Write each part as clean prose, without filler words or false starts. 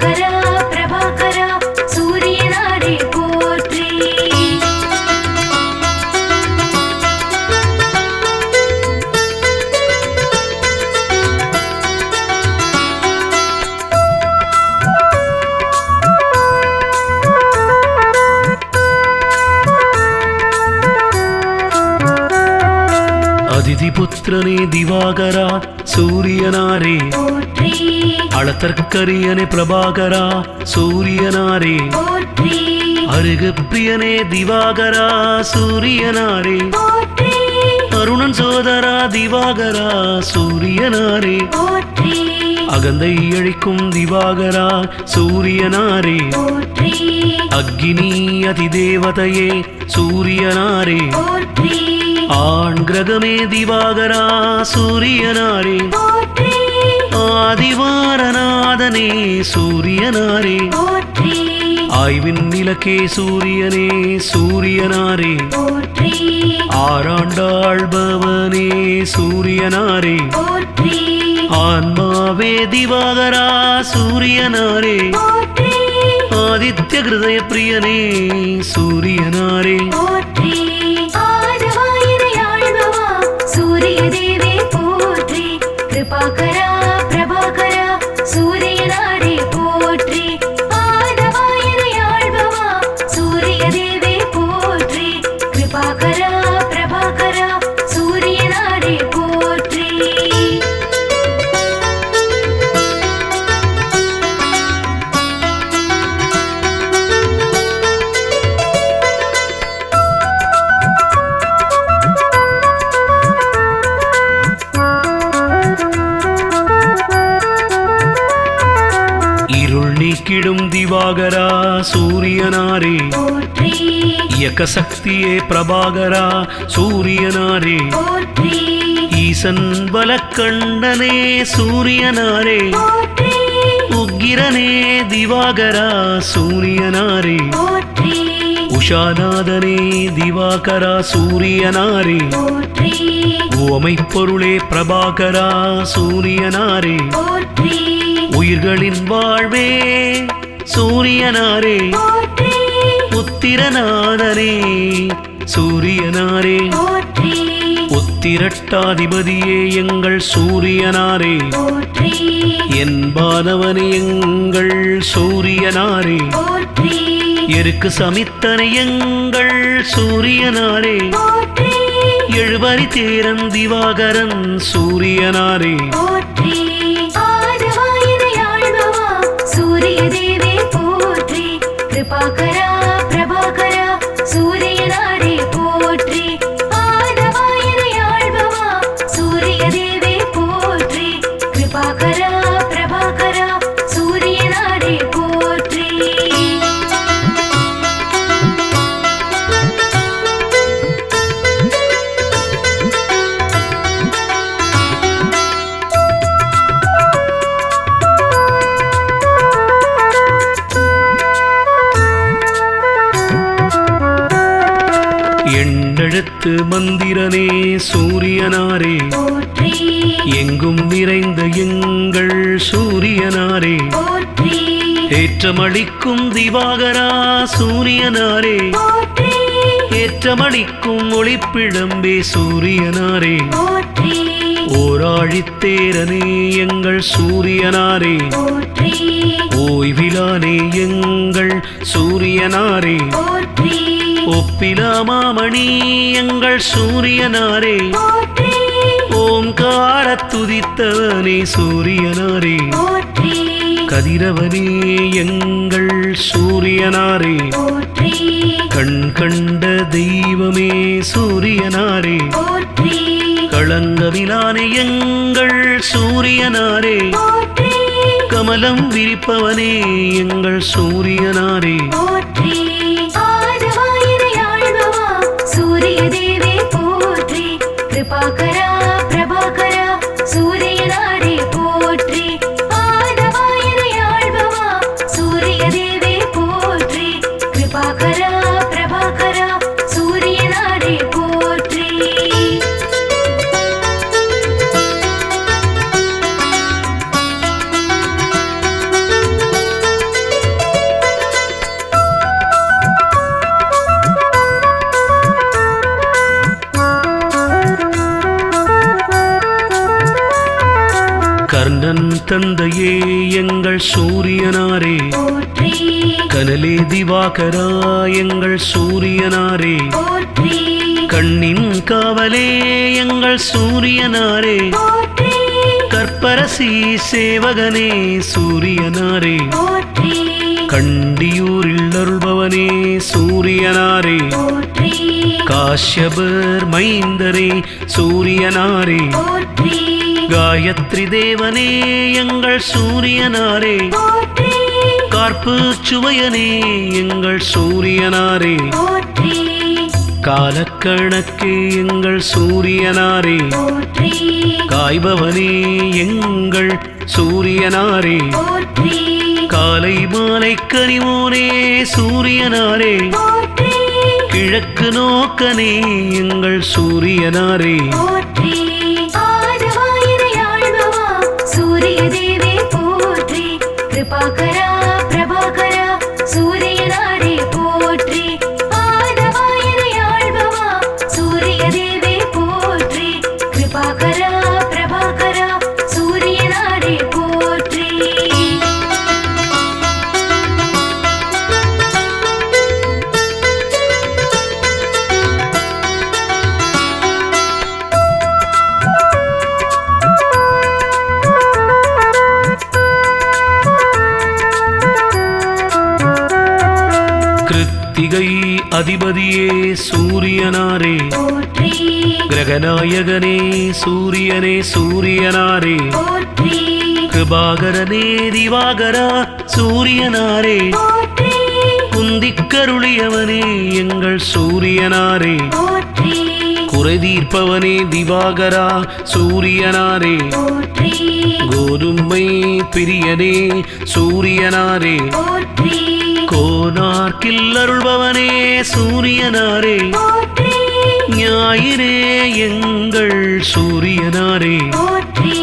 கிருபாகரா பிரபாகரா சூரியனாரே போற்றி. அதிதிபுத்திரனே திவாகரா சூரியனாரே போற்றி அளத்தற்கரியனே பிரபாகரா சூரியனாரே போற்றி அருகு பிரியனே திவாகரா சூரியனாரே போற்றி அருணன் சோதரா திவாகரா சூரியனாரே போற்றி அகந்தை அழிக்கும் திவாகரா சூரியனாரே போற்றி அக்னி அதிதேவதையே சூரியனாரே போற்றி ஆண் கிரகமே திவாகரா சூரியனாரே போற்றி ஆதிவாரநாதனே சூரியனாரே போற்றி ஆய்வின் நிலக்கே சூரியனே சூரியனாரே போற்றி ஆராண்டாள்பவனே சூரியனாரே போற்றி ஆன்மாவே திவாகரா சூரியனாரே போற்றி ஆதித்ய ஹிருதய பிரியனே சூரியனாரே போற்றி ஆதவாயிரையாழ்பவா சூரிய தேவே போற்றி கிருபாகரா பிரபாகரா சூரியனாரே போற்றி ஆதவாயிரையாழ்பவா சூரிய தேவே போற்றி கிருபாகரா பிரபாகரா சூரியனாரே போற்றி. இருள் நீக்கிடும் திவாகரா சூரியனாரே போற்றி இயக்க சக்தியே பிரபாகரா சூரியனாரே போற்றி ஈசன் பலக்கண்டனே சூரியனாரே போற்றி உக்கிரனே திவாகரா சூரியனாரே போற்றி உஷாநாதனே திவாகரா சூரியனாரே போற்றி ஓமை பொருளே பிரபாகரா சூரியனாரே போற்றி உயிர்களின் வாழ்வே சூரியனாரே போற்றி உத்திரநாதனே சூரியனாரே போற்றி உத்திரட்டாதிபதியே எங்கள் சூரியனாரே போற்றி என்பானவனே எங்கள் சூரியனாரே போற்றி எருக்கு சமித்தனை எங்கள் சூரியனாரே போற்றி எழுபறி தேரன் திவாகரன் சூரியனாரே போற்றி ஆதவாயிரையாழ்பவா சூரிய தேவே போற்றி கிருபாகரா பிரபாகரா சூரியனாரே போற்றி ஆதவாயிரையாழ்பவா சூரிய தேவே போற்றி கிருபாகரா பிரபாகரா சூரியனாரே போற்றி. எண்ணெழுத்து மந்திரனே சூரியனாரே போற்றி எங்கும் நிறைந்த எங்கள் சூரியனாரே போற்றி ஏற்றமளிக்கும் திவாகரா சூரியனாரே போற்றி ஏற்றமளிக்கும் ஒளிப்பிழம்பே சூரியனாரே போற்றி ஓராழித்தேரனே எங்கள் சூரியனாரே போற்றி ஓய்விலானே எங்கள் சூரியனாரே போற்றி ஒப்பிலாமாமணி எங்கள் சூரியனாரே போற்றி ஓங்காரத் துதித்தவனே சூரியனாரே போற்றி கதிரவனே எங்கள் சூரியனாரே போற்றி கண் கண்ட தெய்வமே சூரியனாரே போற்றி களங்கவிலானே எங்கள் சூரியனாரே போற்றி கமலம் விரிப்பவனே எங்கள் சூரியனாரே போற்றி ஆதவாயிரையாழ்பவா சூரிய தேவே போற்றி கிருபாகரா பிரபாகரா சூரியனாரே போற்றி ஆதவாயிரையாழ்பவா சூரிய தேவே போற்றி கிருபாகரா பிரபாகரா சூரியனாரே போற்றி. தந்தையே எங்கள் சூரியனாரே, போற்றி கனலே திவாகரா எங்கள் சூரியனாரே, போற்றி கண்ணின் காவலே எங்கள் சூரியனாரே, போற்றி கற்பரசி சேவகனே சூரியனாரே, போற்றி கண்டியூரில் அருள்பவனே சூரியனாரே, போற்றி காஷ்யபர் மைந்தரே சூரியனாரே, போற்றி காயத்ரி தேவனே எங்கள் சூரியனாரே, போற்றி கார்ப்பு சுவையனே எங்கள் சூரியனாரே, போற்றி காலக்கணக்கே எங்கள் சூரியனாரே, போற்றி காய்பவனே எங்கள் சூரியனாரே, போற்றி காலை மாலை கனிவோனே சூரியனாரே, போற்றி கிழக்கு நோக்கனே எங்கள் சூரியனாரே, போற்றி ஆதவாயிரையாழ்பவா சூரிய தேவே போற்றி கிருபாகரா பிரபாகரா சூரியனாரே போற்றி ஆதவாயிரையாழ்பவா சூரிய தேவே போற்றி கிருபாகரா பிரபாகரா சூரியனாரே போற்றி கிருத்திகை அதிபதியே சூரியனாரே, போற்றி கிரகநாயகனே சூரியனே சூரியனாரே, போற்றி கிருபாகரனே திவாகரா சூரியனாரே, போற்றி குந்திக்கருளியவனே எங்கள் சூரியனாரே, போற்றி குறை தீர்ப்பவனே திவாகரா சூரியனாரே, போற்றி கோதுமை பிரியனே சூரியனாரே, போற்றி கோனார்க்கில் அருள்பவனே சூரியனாரே, போற்றி ஞாயிறே எங்கள் சூரியனாரே, போற்றி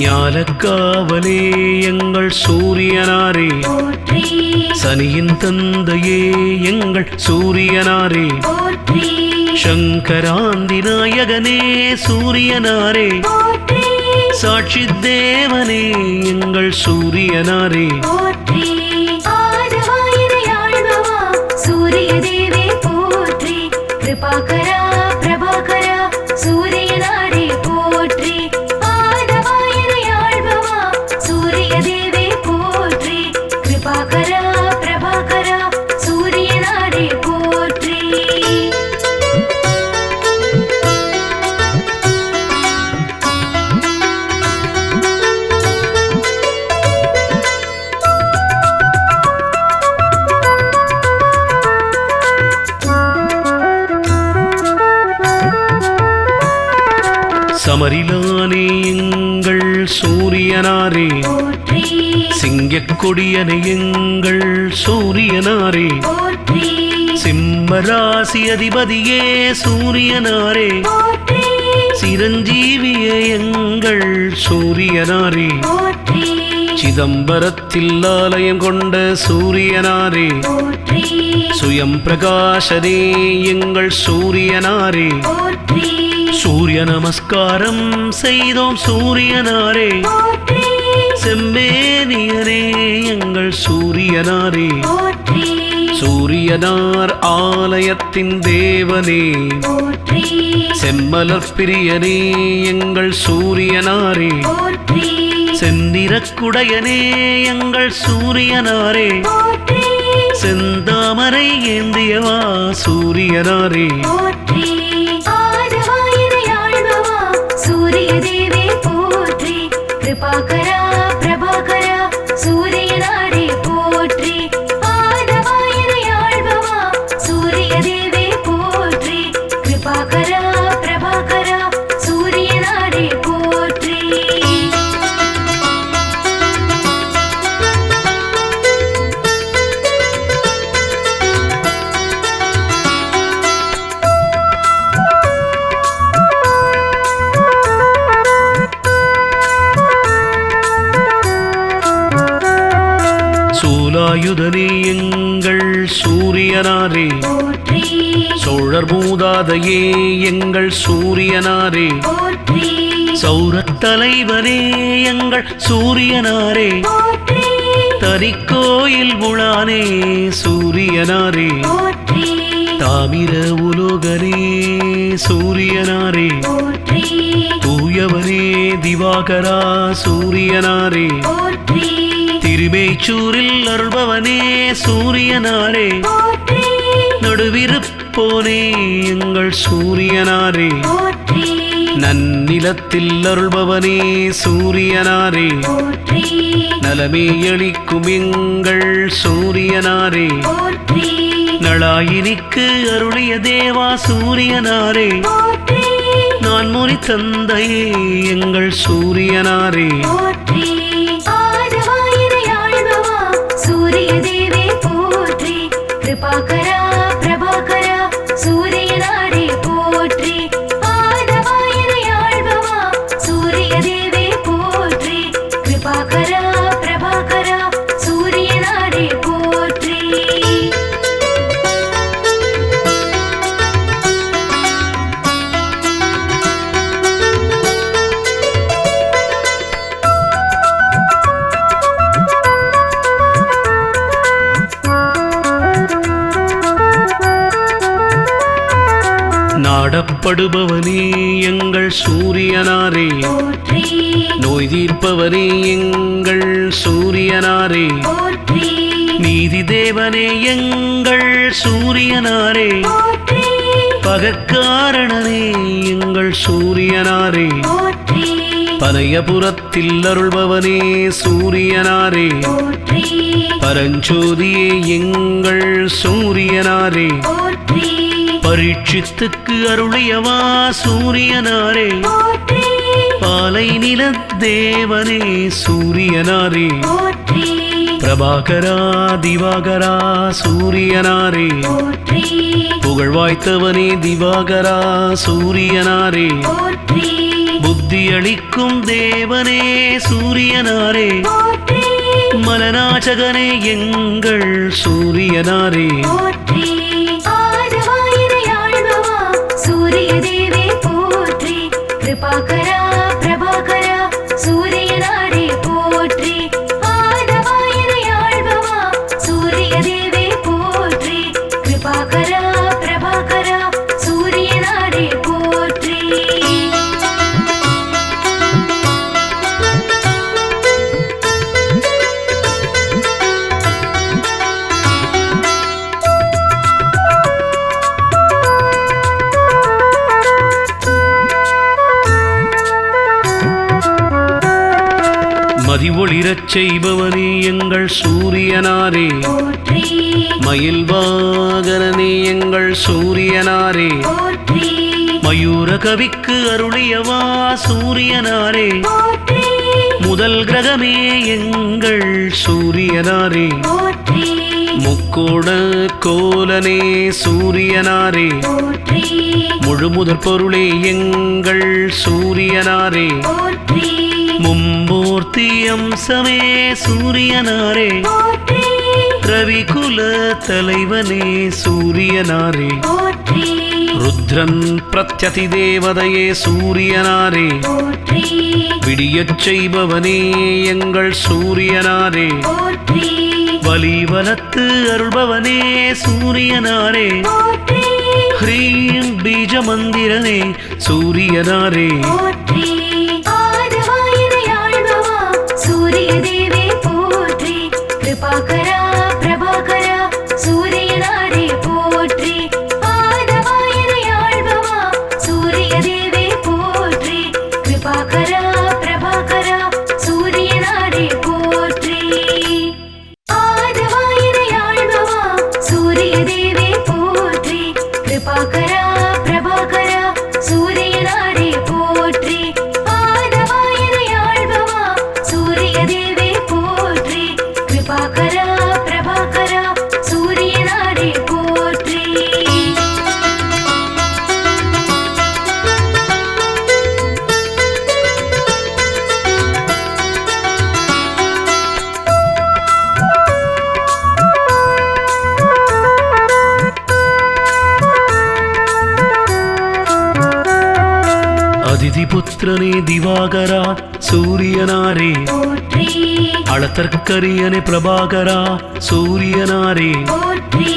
ஞாலக்காவலே எங்கள் சூரியனாரே, போற்றி சனியின் தந்தையே எங்கள் சூரியனாரே, போற்றி சங்கராந்தி நாயகனே சூரியனாரே, போற்றி சாட்சி தேவனே எங்கள் சூரியனாரே, போற்றி ஆதவாயிரையாழ்பவா சூரிய தேவே போற்றி கிருபாகரா பிரபாகரா சூரியனாரே போற்றி ஆதவாயிரையாழ்பவா சூரிய தேவே போற்றி கிருபாகரா பிரபாகரா சூரியனாரே போற்றி சமரிலானே எங்கள் சூரியனாரே, போற்றி சிங்கக்கொடியனை எங்கள் சூரியனாரே, போற்றி சிம்மராசி அதிபதியே சூரியனாரே, போற்றி சிரஞ்சீவிய எங்கள் சூரியனாரே, போற்றி சிதம்பரத்தில் ஆலயம் கொண்ட சூரியனாரே, போற்றி சுயம் பிரகாசனே எங்கள் சூரியனாரே, போற்றி சூரிய நமஸ்காரம் செய்தோம் சூரியனாரே, போற்றி செம்மேனியரே எங்கள் சூரியனாரே, போற்றி சூரியனார் ஆலயத்தின் தேவனே, போற்றி செம்மலர் பிரியனே எங்கள் சூரியனாரே, போற்றி செந்திரக்குடையனே எங்கள் சூரியனாரே, போற்றி செந்தாமரை ஏந்தியவா சூரியனாரே, போற்றி ஆதவாயிரையாழ்பவா சூரிய தேவே போற்றி கிருபாகரா பிரபாகரா சூரியனாரே போற்றி ஆதவாயிரையாழ்பவா சூரிய தேவே போற்றி கிருபாகரா பிரபாகரா சூரியனாரே போற்றி சூலாயுதனே எங்கள் சூரியனாரே, சௌரத் தலைவனே எங்கள் சூரியனாரே போற்றி தனிக்கோயில் உளானே சூரியனாரே போற்றி தாமிர உலோகனே சூரியனாரே போற்றி தூயவனே திவாகரா சூரியனாரே போற்றி திருமேச்சூரில் அருள்பவனே சூரியனாரே போற்றி நடுவிருப்போனே எங்கள் சூரியனாரே போற்றி நன்னிலத்தில் அருள்பவனே சூரியனாரே போற்றி நலமே அளிக்கும் எங்கள் சூரியனாரே போற்றி நளாயினிக்கு அருளிய தேவா சூரியனாரே போற்றி நான் முனி தந்தையே எங்கள் சூரியனாரே போற்றி ஆதவாயினை ஆழ்பவா சூரிய தேவே போற்றி கிருபாகரா பிரபாகரா சூரியனாரே போற்றி ஆதவாயினை ஆழ்பவா சூரிய தேவே போற்றி கிருபாகரா பிரபாகரா சூரியனாரே போற்றி நாடப்படுபவனே எங்கள் சூரியனாரே போற்றி நோய் தீர்ப்பவனே எங்கள் சூரியனாரே போற்றி நீதி தேவனே எங்கள் சூரியனாரே போற்றி பகக்காரணனே எங்கள் சூரியனாரே போற்றி பனையபுரத்தில் அருள்பவனே சூரியனாரே போற்றி பரஞ்சோதியே எங்கள் சூரியனாரே போற்றி பரீட்சித்துக்கு அருளியவா சூரியனாரே போற்றி பாலை நிலத்தேவனே சூரியனாரே போற்றி பிரபாகரா திவாகரா சூரியனாரே போற்றி புகழ் வாய்த்தவனே திவாகரா சூரியனாரே போற்றி புத்தி அளிக்கும் தேவனே சூரியனாரே போற்றி மலநாச்சகனே எங்கள் சூரியனாரே போற்றி ஆதவாயினை ஆழ்பவா சூரிய தேவே போற்றி கிருபாகரா பிரபாகரா சூரியனாரே போற்றி ஆதவாயினை ஆழ்பவா சூரிய தேவே போற்றி கிருபாகரா பிரபாகரா சூரியனாரே போற்றி மதி ஒளிரச் செய்பவனே எங்கள் சூரியனாரே போற்றி மயில் வாகனனே எங்கள் சூரியனாரே போற்றி மயூர கவிக்கு அருளியவா சூரியனாரே போற்றி முதல் கிரகமே எங்கள் சூரியனாரே போற்றி முக்கோட கோலனே சூரியனாரே போற்றி முழுமுதற் பொருளே எங்கள் சூரியனாரே போற்றி மும்மூர்த்தி அம்சமே சூரியனாரே போற்றி ரவிகுல தலைவனே சூரியனாரே போற்றி ருத்ரன் பிரத்யதி தேவதையே சூரியனாரே போற்றி விடியச் செய்பவனே எங்கள் சூரியனாரே போற்றி வலிவலத்து அருள்பவனே சூரியனாரே போற்றி ஹ்ரீம் பீஜ மந்திரனே சூரியனாரே போற்றி ஆதவாயினை ஆழ்பவா சூரிய தேவே போற்றி கிருபாகரா பிரபாகரா சூரியனாரே போற்றி ஆதவாயினை ஆழ்பவா சூரிய தேவே போற்றி கிருபாகரா பிரபாகரா சூரியனாரே போற்றி ஆதவாயினை ஆழ்பவா சூரிய தேவே போற்றி கிருபாகரா பிரபாகரா சூரியனாரே போற்றி ஆதவாயினை ஆழ்பவா சூரிய தேவே போற்றி கிருபாகரா அதிபுத்திரனே திவாகரா சூரியனாரே போற்றி அளத்தற்கரியனே பிரபாகரா சூரியனாரே போற்றி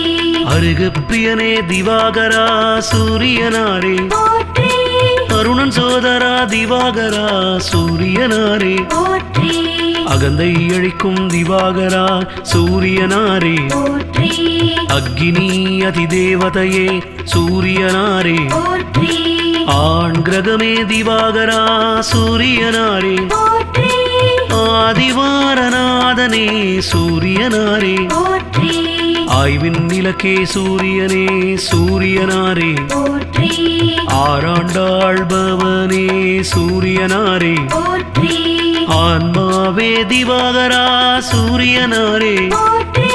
அருகப்பிரியனே திவாகரா சூரியனாரே போற்றி அருணன் சோதரா திவாகரா சூரியனாரே போற்றி அகந்தை அழிக்கும் திவாகரா சூரியனாரே போற்றி அக்னி அதிதேவதையே சூரியனாரே போற்றி ஆண் கிரகமே திவாகரா சூரியனாரே போற்றி ஆதிவாரநாதனே சூரியனாரே போற்றி ஆய்வின் இலக்கே சூரியனே சூரியனாரே போற்றி ஆராண்டாள்பவனே சூரியனாரே போற்றி ஆன்மாவே திவாகரா சூரியனாரே போற்றி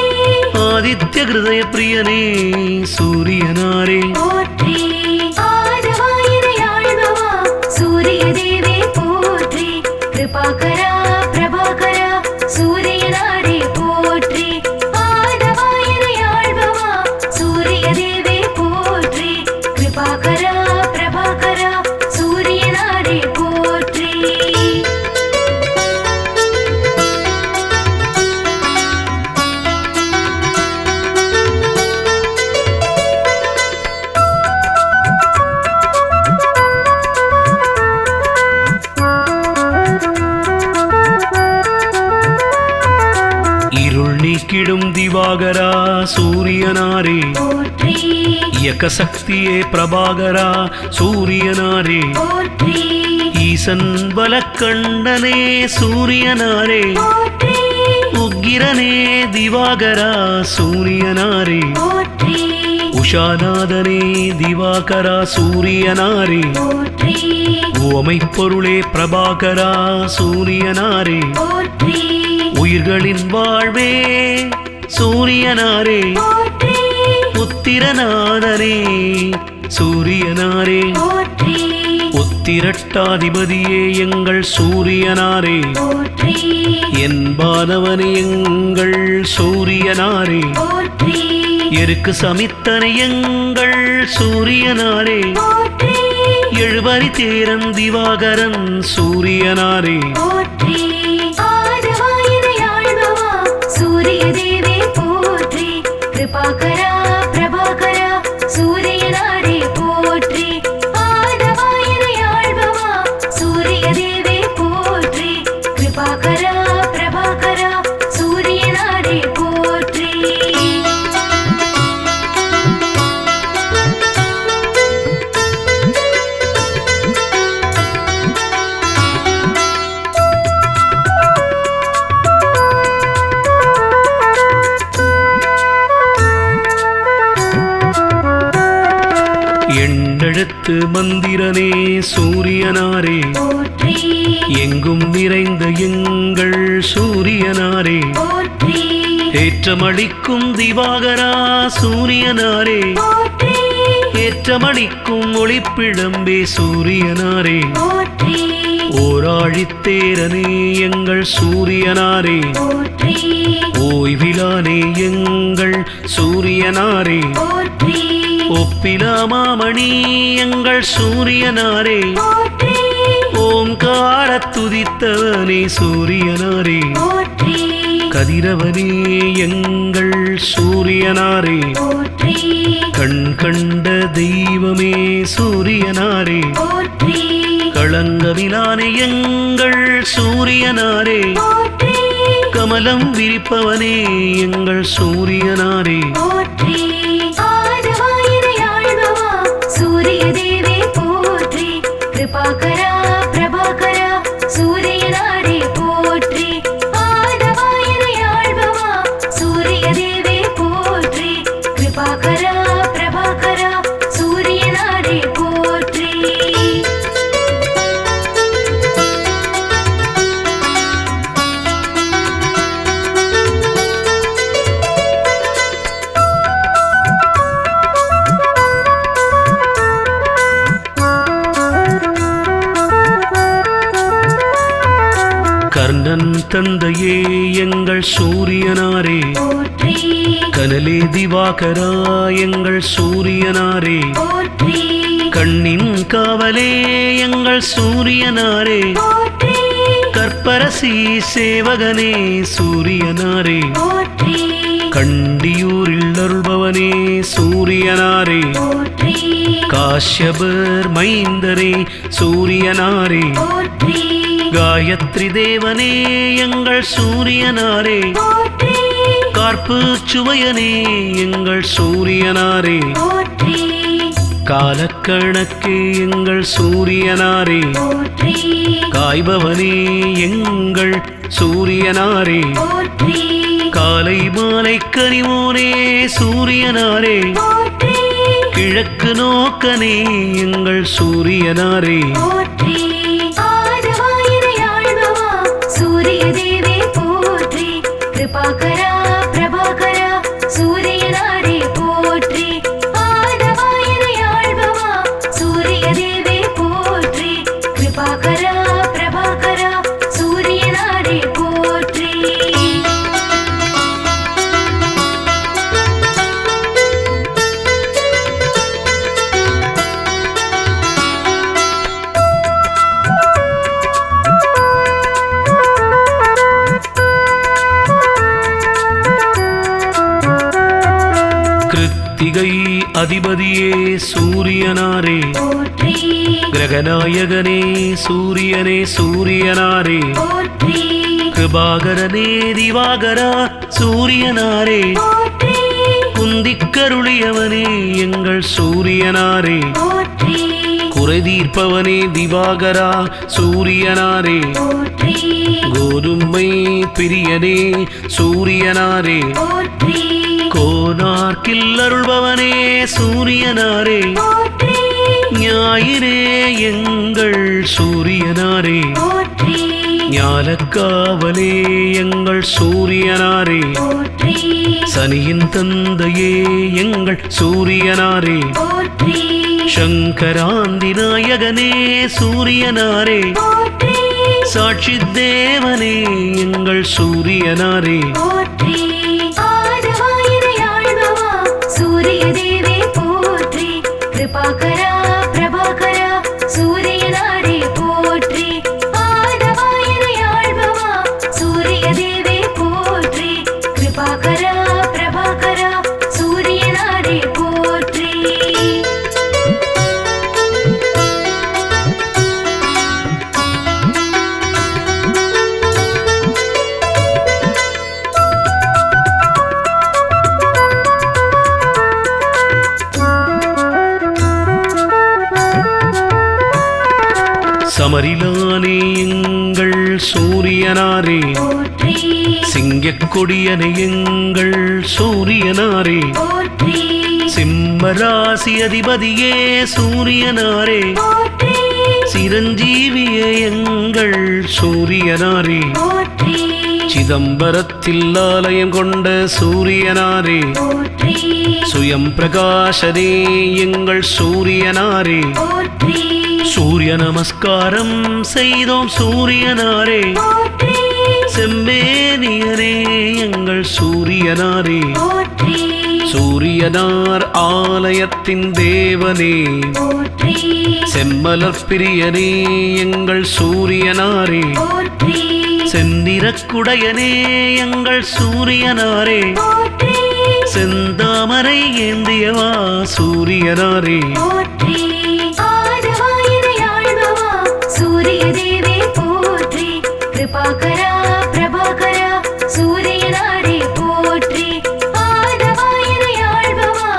ஆதித்ய ஹிருதய பிரியனே சூரியனாரே போற்றி ஆதவாயினையாழ்பவா சூரிய தேவே போற்றி கிருபாகரா பிரபாகரா சூரியனாரே போற்றி ஆதவாயினையாழ்பவா சூரிய தேவே போற்றி கிருபாகரா பிரபாகரா சூரியனாரே போற்றி இருள் நீக்கிடும் திவாகரா சூரியனாரே போற்றி இயக்க சக்தியே பிரபாகரா சூரியனாரே போற்றி ஈசன் பலக்கண்டனே சூரியனாரே போற்றி உக்கிரனே திவாகரா சூரியனாரே போற்றி உஷாநாதனே திவாகரா சூரியனாரே போற்றி உவமை பொருளே பிரபாகரா சூரியனாரே போற்றி உயிர்களின் வாழ்வே சூரியனாரே போற்றி உத்திரநாதனே சூரியனாரே போற்றி உத்திரட்டாதிபதியே எங்கள் சூரியனாரே போற்றி என்பானவனே எங்கள் சூரியனாரே போற்றி எருக்கு சமித்தனை எங்கள் சூரியனாரே போற்றி எழுபறி தேரன் திவாகரன் சூரியனாரே போற்றி ஆதவாயினையாழ்பவா சூரிய தேவே போற்றி கிருபாகரா பிரபாகரா சூரியனாரே போற்றி ஆதவாயினையாழ்பவா சூரிய தேவே போற்றி கிருபாகரா பிரபாகரா சூரியனாரே போற்றி எண்ணெழுத்து மந்திரனே சூரியனாரே போற்றி எங்கும் நிறைந்த எங்கள் சூரியனாரே போற்றி ஏற்றமளிக்கும் திவாகரா சூரியனாரே போற்றி ஏற்றமளிக்கும் ஒளிப்பிழம்பே சூரியனாரே போற்றி ஓராழித்தேரனே எங்கள் சூரியனாரே போற்றி ஓய்விலானே எங்கள் சூரியனாரே போற்றி ஒப்பிலாமாமணி எங்கள் சூரியனாரே போற்றி ஓங்கார துதித்தவனே சூரியனாரே போற்றி கதிரவனே எங்கள் சூரியனாரே போற்றி கண் கண்ட தெய்வமே சூரியனாரே போற்றி களங்கவிலானே எங்கள் சூரியனாரே போற்றி கமலம் விரிப்பவனே எங்கள் சூரியனாரே போற்றி ஆதவாயினையாழ்பவா சூரிய தேவே போற்றி கிருபாகரா பிரபாகரா சூரியனாரே போற்றி ஆதவாயினையாழ்பவா சூரிய தேவே போற்றி கிருபாகரா பிரபாகரா சூரியனாரே போற்றி கர்ணன் தந்தையே எங்கள் சூரியனாரே போற்றி கனலே திவாகரா எங்கள் சூரியனாரே போற்றி கண்ணின் காவலே எங்கள் சூரியனாரே போற்றி கற்பரசி சேவகனே சூரியனாரே போற்றி கண்டியூரில் அருள்பவனே சூரியனாரே போற்றி காஷ்யபர் மைந்தரே சூரியனாரே போற்றி காயத்ரி தேவனே எங்கள் சூரியனாரே போற்றி கார்ப்பு சுவையனே எங்கள் சூரியனாரே போற்றி காலக்கணக்கே எங்கள் சூரியனாரே போற்றி காய்பவனே எங்கள் சூரியனாரே போற்றி காலை மாலை கனிவோனே சூரியனாரே போற்றி கிழக்கு நோக்கனே எங்கள் சூரியனாரே போற்றி ஆதவாயினையாழ்பவா சூரிய தேவே போற்றி கிருபாகரா பிரபாகரா சூரியனாரே போற்றி ஆதவாயினையாழ்பவா சூரிய தேவே போற்றி கிருபாகரா பிரபாகரா சூரியனாரே போற்றி கிருத்திகை அதிபதியே சூரியனாரே போற்றி கிரகநாயகனே சூரியனே சூரியனாரே போற்றி கிருபாகரனே திவாகரா சூரியனாரே போற்றி குந்திக்கருளியவனே எங்கள் சூரியனாரே போற்றி குறை தீர்ப்பவனே திவாகரா சூரியனாரே போற்றி கோதுமை பிரியனே சூரியனாரே போற்றி கோனார்க்கில் அருள்பவனே சூரியனாரே போற்றி ஞாயிறே எங்கள் சூரியனாரே போற்றி ஞாலக்காவலே எங்கள் சூரியனாரே போற்றி சனியின் தந்தையே எங்கள் சூரியனாரே போற்றி சங்கராந்தி நாயகனே சூரியனாரே போற்றி சாட்சி தேவனே எங்கள் சூரியனாரே போற்றி ஆதவாயினையாழ்பவா சூரிய தேவே போற்றி கிருபாகரா பிரபாகரா சூரியனாரே போற்றி ஆதவாயினையாழ்பவா சூரிய தேவே போற்றி கிருபாகரா பிரபாகரா சூரியனாரே போற்றி சமரிலானே எங்கள் சூரியனாரே போற்றி சிங்கக்கொடியனே எங்கள் சூரியனாரே போற்றி சிம்மராசி அதிபதியே சூரியனாரே போற்றி சிரஞ்சீவியே எங்கள் சூரியனாரே போற்றி சிதம்பரத்தில் ஆலயம் கொண்ட சூரியனாரே போற்றி சுயம் பிரகாசனே எங்கள் சூரியனாரே போற்றி சூரிய நமஸ்காரம் செய்தோம் சூரியனாரே போற்றி செம்மேனியரே எங்கள் சூரியனாரே போற்றி சூரியனார் ஆலயத்தின் தேவனே போற்றி செம்மலர் பிரியனே எங்கள் சூரியனாரே போற்றி செந்திரக்குடையனே எங்கள் சூரியனாரே போற்றி செந்தாமரை ஏந்தியவா சூரியனாரே போற்றி ஆதவாயினையாழ்பவா சூரிய தேவே போற்றி கிருபாகரா பிரபாகரா சூரியனாரே போற்றி ஆதவாயினையாழ்பவா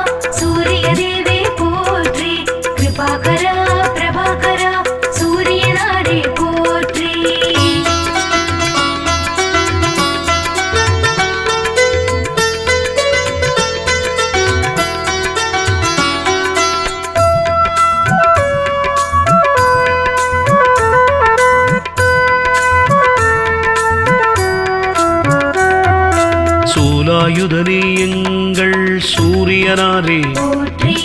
சூரிய தேவே போற்றி கிருபாகரா பிரபாகரா சூரியனாரே போற்றி சூலாயுதனே எங்கள் சூரியனாரே போற்றி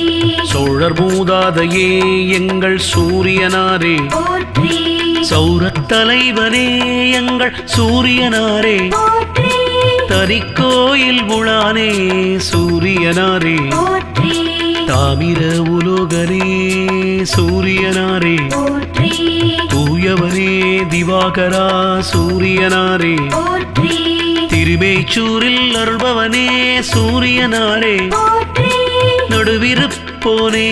சோழர் மூதாதையே எங்கள் சூரியனாரே போற்றி சௌரத் தலைவனே எங்கள் சூரியனாரே போற்றி தரிக்கோயில் உளானே சூரியனாரே போற்றி தாமிர உலோகனே சூரியனாரே போற்றி தூயவனே திவாகரா சூரியனாரே போற்றி திருமேச்சூரில் அருள்பவனே சூரியனாரே போற்றி நடுவிருப்போனே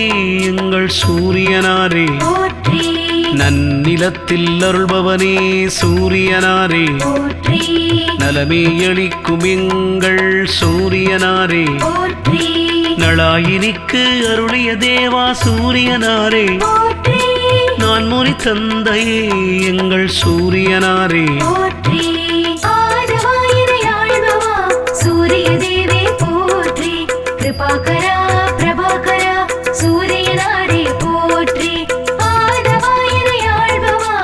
எங்கள் சூரியனாரே போற்றி நன்னிலத்தில் அருள்பவனே சூரியனாரே போற்றி நலமே அளிக்கும் எங்கள் சூரியனாரே போற்றி நளாயினிக்கு அருளிய தேவா சூரியனாரே போற்றி நான் முனி தந்தையே எங்கள் சூரியனாரே போற்றி ஆதவாயினையாழ்பவா சூரிய தேவே போற்றி கிருபாகரா பிரபாகரா சூரியனாரே போற்றி ஆதவாயினையாழ்பவா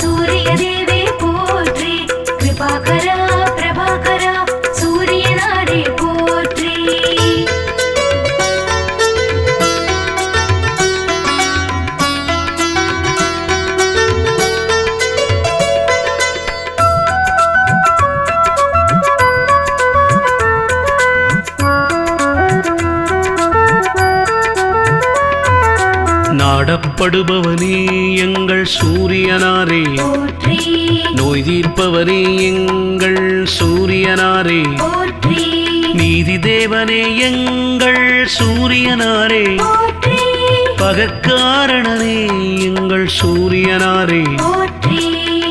சூரிய தேவே போற்றி கிருபாகரா பிரபாகரா சூரியனாரே போற்றி நாடப்படுபவனே எங்கள் சூரியனாரே போற்றி நோய் தீர்ப்பவனே எங்கள் சூரியனாரே போற்றி நீதி தேவனே எங்கள் சூரியனாரே போற்றி பகக்காரணனே எங்கள் சூரியனாரே போற்றி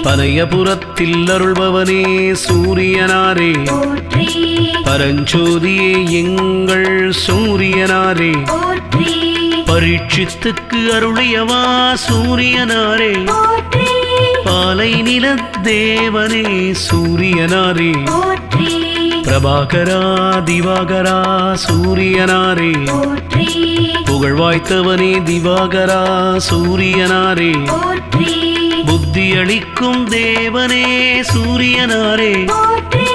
பனையபுரத்தில் அருள்பவனே சூரியனாரே போற்றி பரஞ்சோதியே எங்கள் சூரியனாரே போற்றி பரீட்சித்துக்கு அருளியவா சூரியனாரே போற்றி பாலை நில தேவனே சூரியனாரே போற்றி பிரபாகரா திவாகரா சூரியனாரே போற்றி புகழ்வாய்த்தவனே திவாகரா சூரியனாரே போற்றி புத்தி அளிக்கும் தேவனே சூரியனாரே போற்றி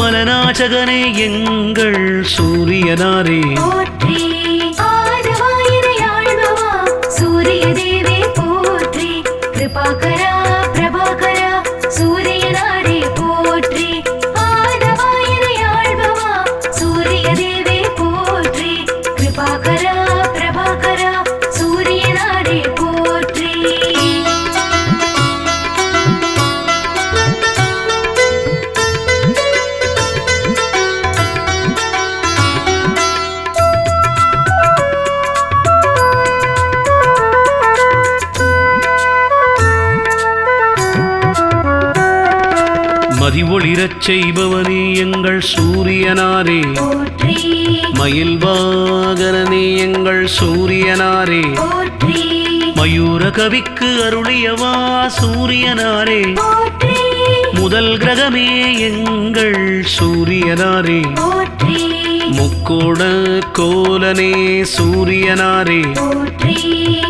மலநாச்சகனே எங்கள் சூரியனாரே போற்றி ஆதவாயினையாழ்பவா சூரிய தேவே போற்றி கிருபாகரா பிரபாகரா சூரியனாரே போற்றி ஆதவாயினையாழ்பவா சூரிய தேவே போற்றி கிருபாகரா பிரபாகரா சூரியனாரே போற்றி மதி ஒளிரச் செய்பவனே எங்கள் சூரியனாரே போற்றி மயில் வாகனனே எங்கள் சூரியனாரே போற்றி மயூர கவிக்கு அருளியவா சூரியனாரே போற்றி முதல் கிரகமே எங்கள் சூரியனாரே போற்றி முக்கோண கோலனே சூரியனாரே போற்றி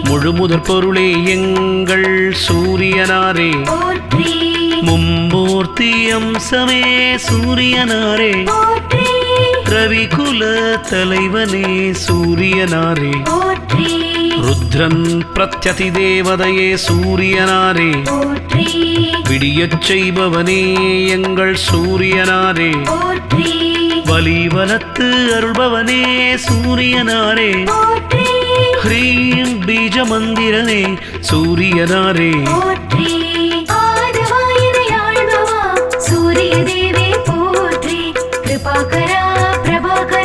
முழுமுதற் பொருளே எங்கள் சூரியனாரே போற்றி மும்மூர்த்தி அம்சமே சூரியனாரே போற்றி ரவிகுல தலைவனே சூரியனாரே போற்றி ருத்ரன் பிரத்யதி தேவதையே சூரியனாரே போற்றி விடியச் செய்பவனே எங்கள் சூரியனாரே போற்றி வலிவலத்து அருள்பவனே சூரியனாரே போற்றி ஹ்ரீம் பீஜ மந்திரனே சூரியனாரே போற்றி ஆதவாயினையாழ்பவா சூரிய தேவே போற்றி கிருபாகரா பிரபாகரா